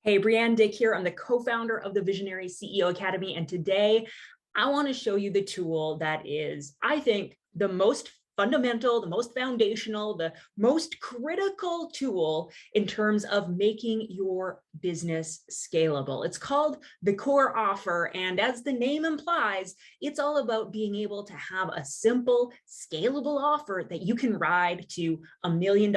Hey, Brianne Dick here. I'm the co-founder of the Visionary CEO Academy, and today I want to show you the tool that is, I think, the most fundamental, the most foundational, the most critical tool in terms of making your business scalable. It's called the core offer, and as the name implies, it's all about being able to have a simple, scalable offer that you can ride to $1 million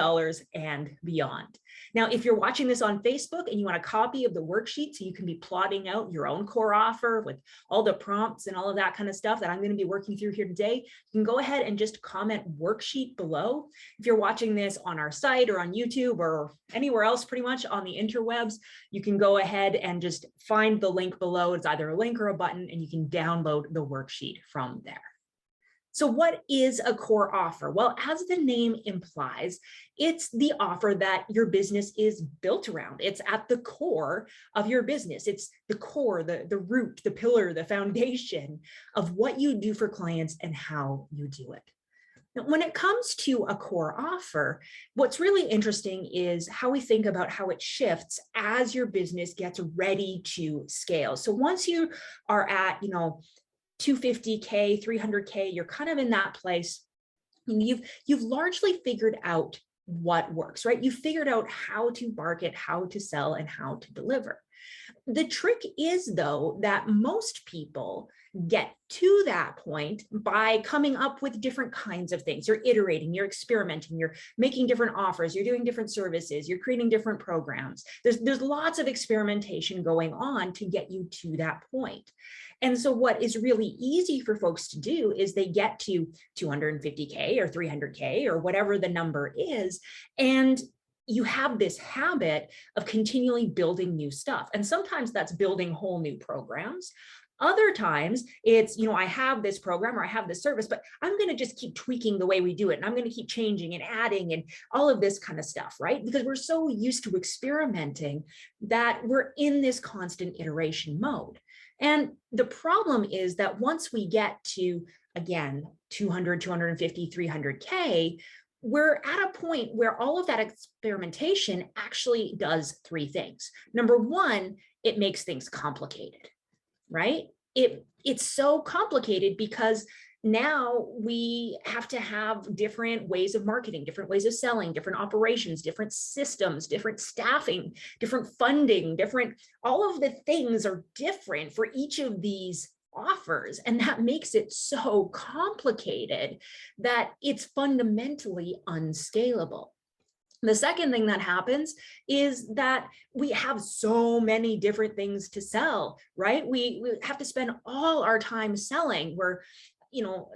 and beyond. Now, if you're watching this on Facebook and you want a copy of the worksheet so you can be plotting out your own core offer with all the prompts and all of that kind of stuff that I'm going to be working through here today, you can go ahead and just comment worksheet below. If you're watching this on our site or on YouTube or anywhere else pretty much on the interwebs, you can go ahead and just find the link below. It's either a link or a button, and you can download the worksheet from there. So what is a core offer? Well, as the name implies, it's the offer that your business is built around. It's at the core of your business. It's the core, the root, the pillar, the foundation of what you do for clients and how you do it. Now, when it comes to a core offer, what's really interesting is how we think about how it shifts as your business gets ready to scale. So once you are at, 250K, 300K, you're kind of in that place. You've largely figured out what works, right? You've figured out how to market, how to sell, and how to deliver. The trick is, though, that most people get to that point by coming up with different kinds of things. You're iterating, you're experimenting, you're making different offers, you're doing different services, you're creating different programs. There's lots of experimentation going on to get you to that point. And so what is really easy for folks to do is they get to 250K or 300K or whatever the number is, and you have this habit of continually building new stuff. And sometimes that's building whole new programs. Other times it's, I have this program or I have this service, but I'm going to just keep tweaking the way we do it. And I'm going to keep changing and adding and all of this kind of stuff, right? Because we're so used to experimenting that we're in this constant iteration mode. And the problem is that once we get to, again, 200, 250, 300K, we're at a point where all of that experimentation actually does three things. Number one, it makes things complicated, right? It's so complicated because now we have to have different ways of marketing, different ways of selling, different operations, different systems, different staffing, different funding, all of the things are different for each of these offers. And that makes it so complicated that it's fundamentally unscalable. The second thing that happens is that we have so many different things to sell, right? We have to spend all our time selling. We're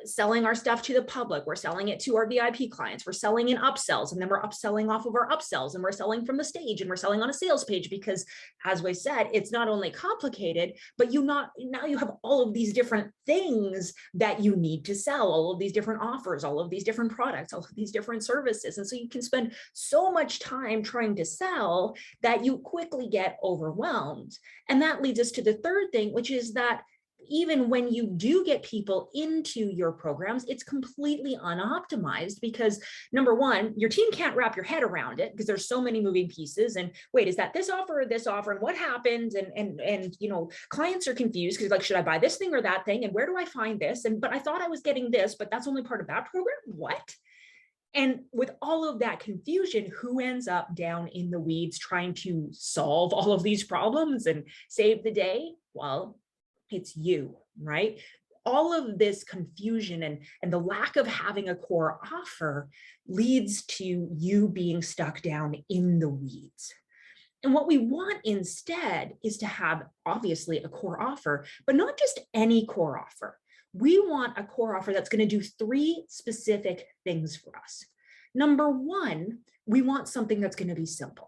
selling our stuff to the public. We're selling it to our VIP clients. We're selling in upsells, and then we're upselling off of our upsells, and we're selling from the stage, and we're selling on a sales page because, as we said, it's not only complicated, but now you have all of these different things that you need to sell, all of these different offers, all of these different products, all of these different services. And so you can spend so much time trying to sell that you quickly get overwhelmed. And that leads us to the third thing, which is that even when you do get people into your programs, it's completely unoptimized because, number one, your team can't wrap your head around it because there's so many moving pieces. And wait, is that this offer or this offer? And what happens? And clients are confused because, like, should I buy this thing or that thing? And where do I find this? But I thought I was getting this, but that's only part of that program. What? And with all of that confusion, who ends up down in the weeds trying to solve all of these problems and save the day? Well, it's you, right? All of this confusion and the lack of having a core offer leads to you being stuck down in the weeds. And what we want instead is to have, obviously, a core offer, but not just any core offer. We want a core offer that's going to do three specific things for us. Number one, we want something that's going to be simple.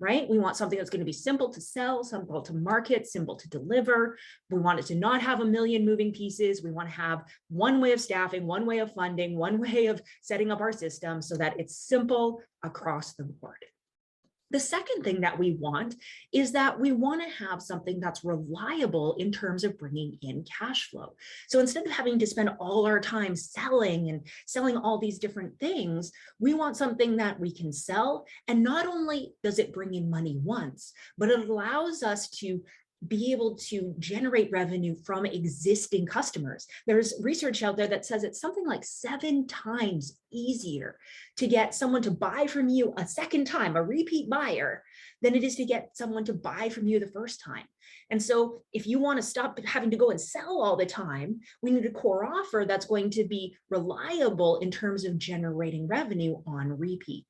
Right? We want something that's going to be simple to sell, simple to market, simple to deliver. We want it to not have a million moving pieces. We want to have one way of staffing, one way of funding, one way of setting up our system so that it's simple across the board. The second thing that we want is that we want to have something that's reliable in terms of bringing in cash flow. So instead of having to spend all our time selling and selling all these different things, we want something that we can sell. And not only does it bring in money once, but it allows us to be able to generate revenue from existing customers. There's research out there that says it's something like 7 times easier to get someone to buy from you a second time, a repeat buyer, than it is to get someone to buy from you the first time. And so if you want to stop having to go and sell all the time, we need a core offer that's going to be reliable in terms of generating revenue on repeat.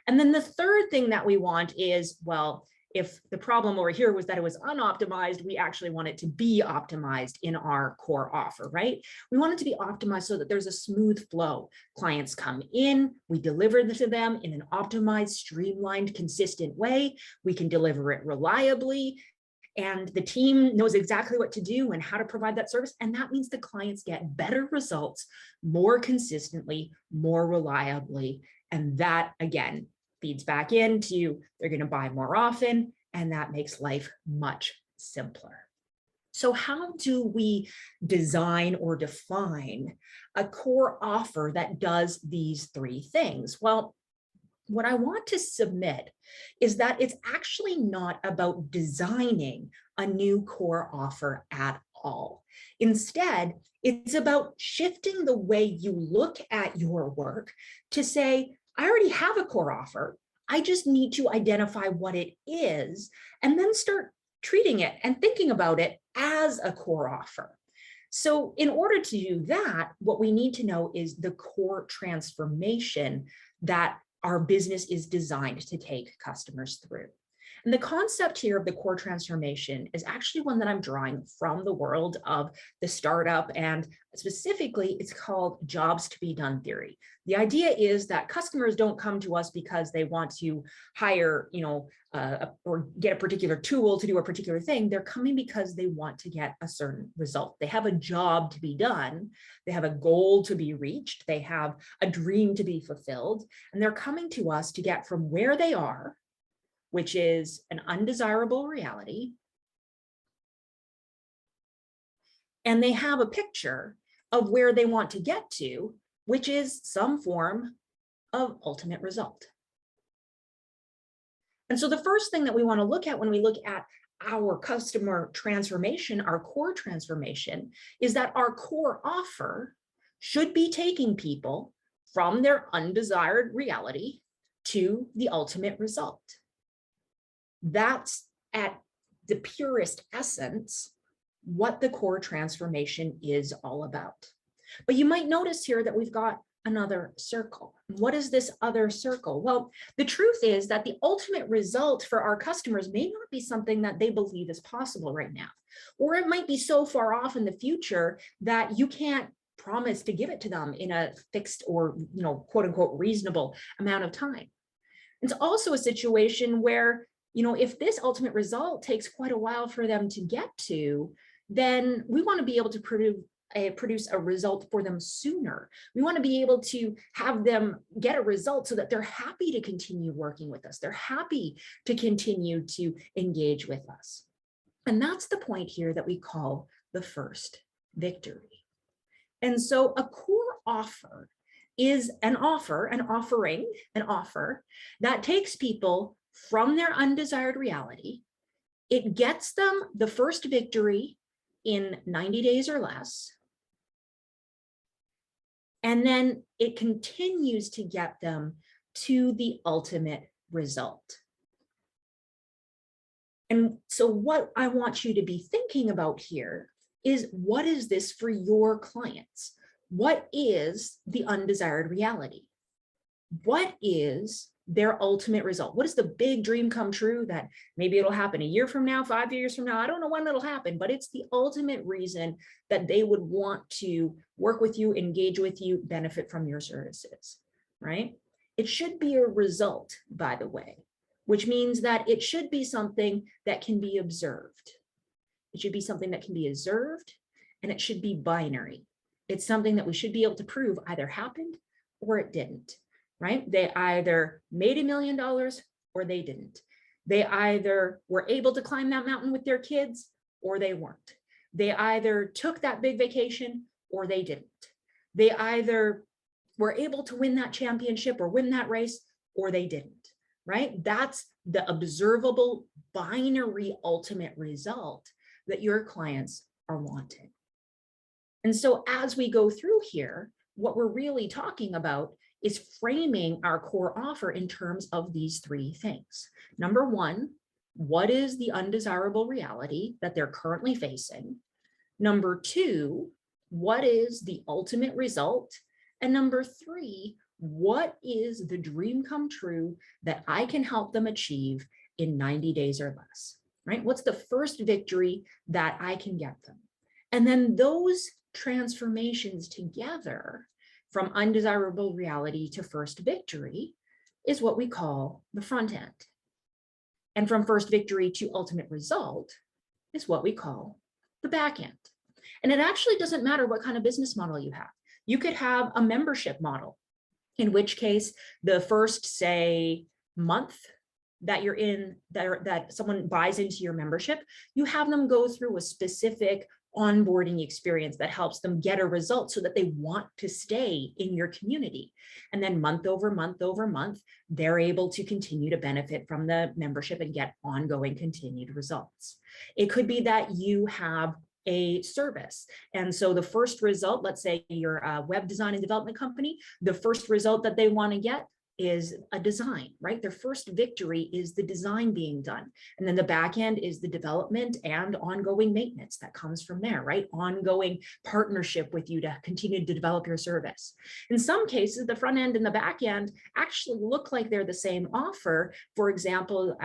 And then the third thing that we want is, well, if the problem over here was that it was unoptimized, we actually want it to be optimized in our core offer, right? We want it to be optimized so that there's a smooth flow. Clients come in, we deliver to them in an optimized, streamlined, consistent way. We can deliver it reliably, and the team knows exactly what to do and how to provide that service. And that means the clients get better results more consistently, more reliably. And that, again, feeds back into they're going to buy more often, and that makes life much simpler. So how do we design or define a core offer that does these 3 things? Well, what I want to submit is that it's actually not about designing a new core offer at all. Instead, it's about shifting the way you look at your work to say, I already have a core offer. I just need to identify what it is and then start treating it and thinking about it as a core offer. So in order to do that, what we need to know is the core transformation that our business is designed to take customers through. And the concept here of the core transformation is actually one that I'm drawing from the world of the startup, and specifically it's called jobs to be done theory. The idea is that customers don't come to us because they want to hire, or get a particular tool to do a particular thing. They're coming because they want to get a certain result. They have a job to be done. They have a goal to be reached. They have a dream to be fulfilled. And they're coming to us to get from where they are, which is an undesirable reality, and they have a picture of where they want to get to, which is some form of ultimate result. And so the first thing that we want to look at when we look at our customer transformation, our core transformation, is that our core offer should be taking people from their undesired reality to the ultimate result. That's at the purest essence what the core transformation is all about. But you might notice here that we've got another circle. What is this other circle? Well, the truth is that the ultimate result for our customers may not be something that they believe is possible right now, or it might be so far off in the future that you can't promise to give it to them in a fixed or, quote unquote, reasonable amount of time. It's also a situation where, if this ultimate result takes quite a while for them to get to, then we want to be able to produce a result for them sooner. We want to be able to have them get a result so that they're happy to continue working with us. They're happy to continue to engage with us. And that's the point here that we call the first victory. And so a core offer is an offer that takes people from their undesired reality. It gets them the first victory in 90 days or less. And then it continues to get them to the ultimate result. And so what I want you to be thinking about here is, what is this for your clients? What is the undesired reality? What is their ultimate result? What is the big dream come true that maybe it'll happen a year from now, 5 years from now? I don't know when it'll happen, but it's the ultimate reason that they would want to work with you, engage with you, benefit from your services, right? It should be a result, by the way, which means that it should be something that can be observed. It should be something that can be observed, and it should be binary. It's something that we should be able to prove either happened or it didn't. Right? They either made $1 million or they didn't. They either were able to climb that mountain with their kids or they weren't. They either took that big vacation or they didn't. They either were able to win that championship or win that race or they didn't, right? That's the observable binary ultimate result that your clients are wanting. And so as we go through here, what we're really talking about is framing our core offer in terms of these three things. Number one, what is the undesirable reality that they're currently facing? Number two, what is the ultimate result? And number three, what is the dream come true that I can help them achieve in 90 days or less, right? What's the first victory that I can get them? And then those transformations together from undesirable reality to first victory is what we call the front end. And from first victory to ultimate result is what we call the back end. And it actually doesn't matter what kind of business model you have. You could have a membership model, in which case the first, say, month that you're in, that someone buys into your membership, you have them go through a specific onboarding experience that helps them get a result so that they want to stay in your community. And then month over month over month, they're able to continue to benefit from the membership and get ongoing continued results. It could be that you have a service. And so the first result, let's say you're a web design and development company, the first result that they want to get is a design, right? Their first victory is the design being done. And then the back end is the development and ongoing maintenance that comes from there, right? Ongoing partnership with you to continue to develop your service. In some cases, the front end and the back end actually look like they're the same offer. For example,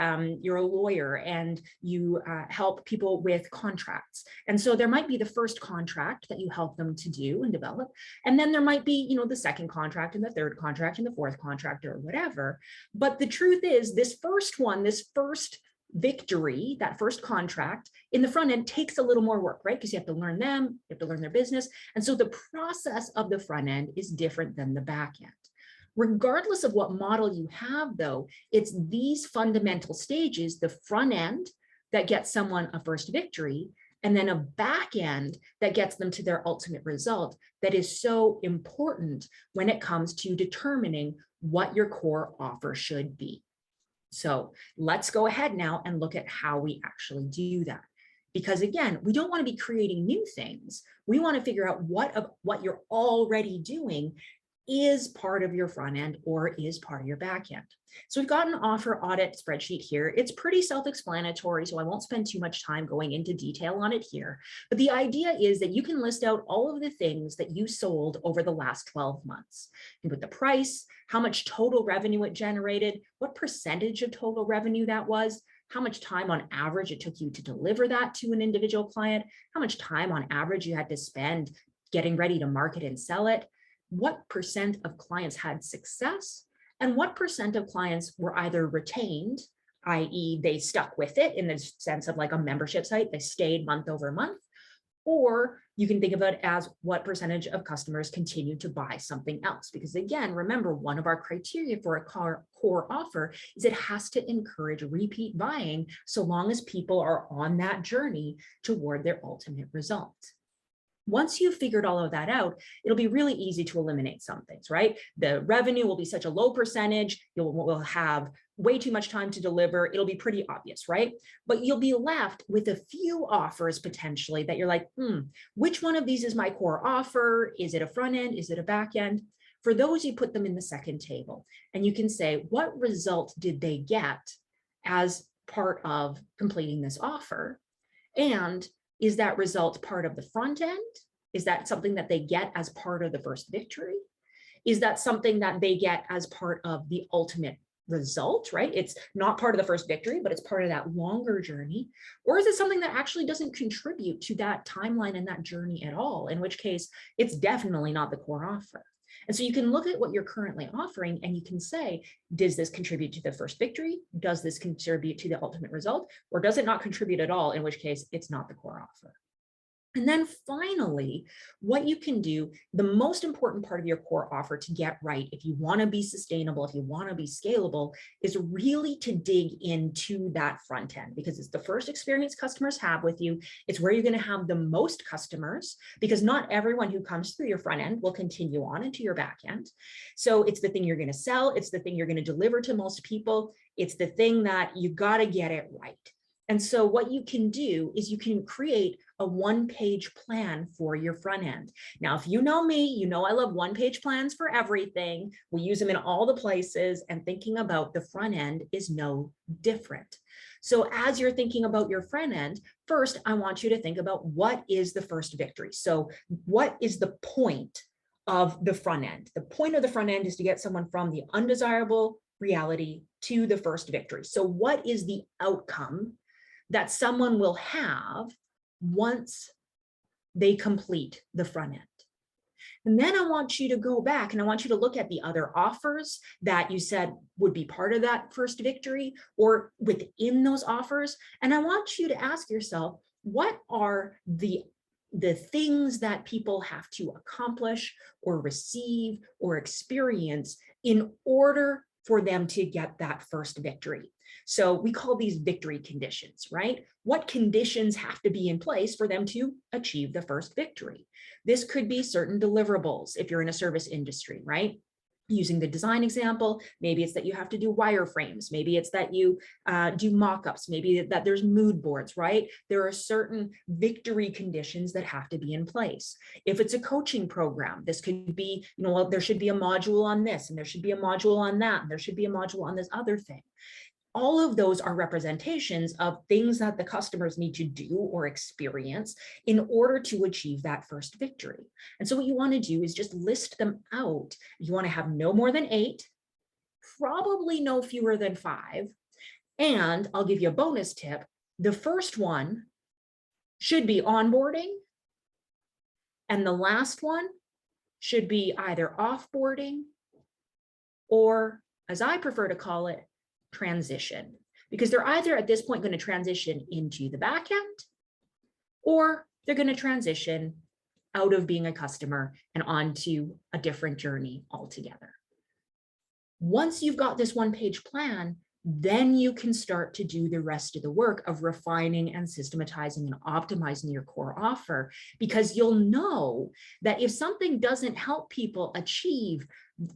you're a lawyer and you help people with contracts. And so there might be the first contract that you help them to do and develop. And then there might be, the second contract and the third contract and the fourth contract or whatever. But the truth is this first one, this first victory, that first contract in the front end takes a little more work, right? Because you have to learn them, you have to learn their business. And so the process of the front end is different than the back end. Regardless of what model you have though, it's these fundamental stages, the front end that gets someone a first victory, and then a back end that gets them to their ultimate result that is so important when it comes to determining what your core offer should be. So let's go ahead now and look at how we actually do that. Because again, we don't want to be creating new things. We want to figure out what you're already doing is part of your front end or is part of your back end. So we've got an offer audit spreadsheet here. It's pretty self-explanatory, so I won't spend too much time going into detail on it here. But the idea is that you can list out all of the things that you sold over the last 12 months. You put the price, how much total revenue it generated, what percentage of total revenue that was, how much time on average it took you to deliver that to an individual client, how much time on average you had to spend getting ready to market and sell it, what percent of clients had success, and what percent of clients were either retained, i.e. they stuck with it in the sense of like a membership site, they stayed month over month, or you can think of it as what percentage of customers continue to buy something else. Because again, remember, one of our criteria for a core offer is it has to encourage repeat buying so long as people are on that journey toward their ultimate result. Once you've figured all of that out, it'll be really easy to eliminate some things, right? The revenue will be such a low percentage, we'll have way too much time to deliver. It'll be pretty obvious, right? But you'll be left with a few offers potentially that you're like, which one of these is my core offer? Is it a front end? Is it a back end? For those, you put them in the second table and you can say, what result did they get as part of completing this offer? And is that result part of the front end? Is that something that they get as part of the first victory? Is that something that they get as part of the ultimate result, right? It's not part of the first victory, but it's part of that longer journey. Or is it something that actually doesn't contribute to that timeline and that journey at all? In which case, it's definitely not the core offer. And so you can look at what you're currently offering and you can say, does this contribute to the first victory? Does this contribute to the ultimate result? Or does it not contribute at all? In which case it's not the core offer. And then finally, what you can do, the most important part of your core offer to get right, if you want to be sustainable, if you want to be scalable, is really to dig into that front end, because it's the first experience customers have with you. It's where you're going to have the most customers, because not everyone who comes through your front end will continue on into your back end. So it's the thing you're going to sell. It's the thing you're going to deliver to most people. It's the thing that you got to get it right. And so what you can do is you can create a one-page plan for your front end. Now, if you know me, you know I love one-page plans for everything. We use them in all the places, and thinking about the front end is no different. So as you're thinking about your front end, first, I want you to think about what is the first victory. So what is the point of the front end? The point of the front end is to get someone from the undesirable reality to the first victory. So what is the outcome that someone will have once they complete the front end? And then I want you to go back and I want you to look at the other offers that you said would be part of that first victory, or within those offers. And I want you to ask yourself, what are the things that people have to accomplish or receive or experience in order for them to get that first victory? So we call these victory conditions, right? What conditions have to be in place for them to achieve the first victory? This could be certain deliverables if you're in a service industry, right? Using the design example, maybe it's that you have to do wireframes. Maybe it's that you do mock-ups. Maybe that there's mood boards, right? There are certain victory conditions that have to be in place. If it's a coaching program, this could be, well, there should be a module on this, and there should be a module on that, and there should be a module on this other thing. All of those are representations of things that the customers need to do or experience in order to achieve that first victory. And so what you want to do is just list them out. You want to have no more than 8, probably no fewer than 5. And I'll give you a bonus tip. The first one should be onboarding, and the last one should be either offboarding, or, as I prefer to call it, transition, because they're either at this point going to transition into the back end, or they're going to transition out of being a customer and onto a different journey altogether. Once you've got this one-page plan, then you can start to do the rest of the work of refining and systematizing and optimizing your core offer, because you'll know that if something doesn't help people achieve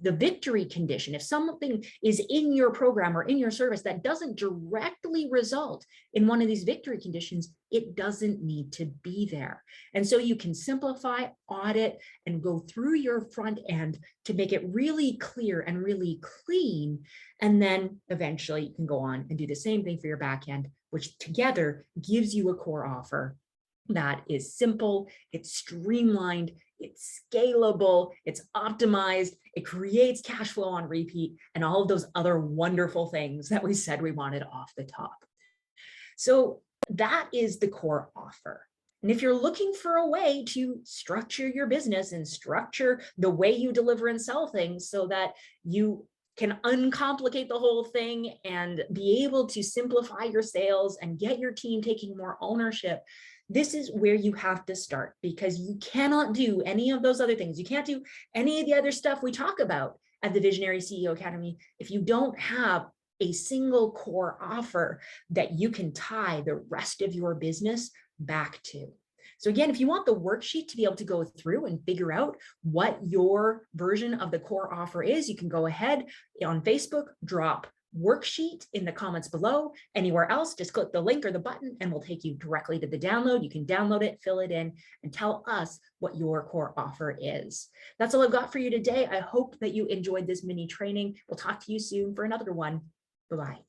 the victory condition, if something is in your program or in your service that doesn't directly result in one of these victory conditions, it doesn't need to be there. And so you can simplify, audit, and go through your front end to make it really clear and really clean. And then eventually you can go on and do the same thing for your back end, which together gives you a core offer that is simple, it's streamlined, it's scalable, it's optimized, it creates cash flow on repeat, and all of those other wonderful things that we said we wanted off the top. So that is the core offer. And if you're looking for a way to structure your business and structure the way you deliver and sell things so that you can uncomplicate the whole thing and be able to simplify your sales and get your team taking more ownership, this is where you have to start, because you cannot do any of those other things. You can't do any of the other stuff we talk about at the Visionary CEO Academy if you don't have a single core offer that you can tie the rest of your business back to. So again, if you want the worksheet to be able to go through and figure out what your version of the core offer is, you can go ahead on Facebook, drop worksheet in the comments below. Anywhere else, just click the link or the button and we'll take you directly to the download. You can download it, fill it in, and tell us what your core offer is. That's all I've got for you today. I hope that you enjoyed this mini training. We'll talk to you soon for another one. Bye-bye.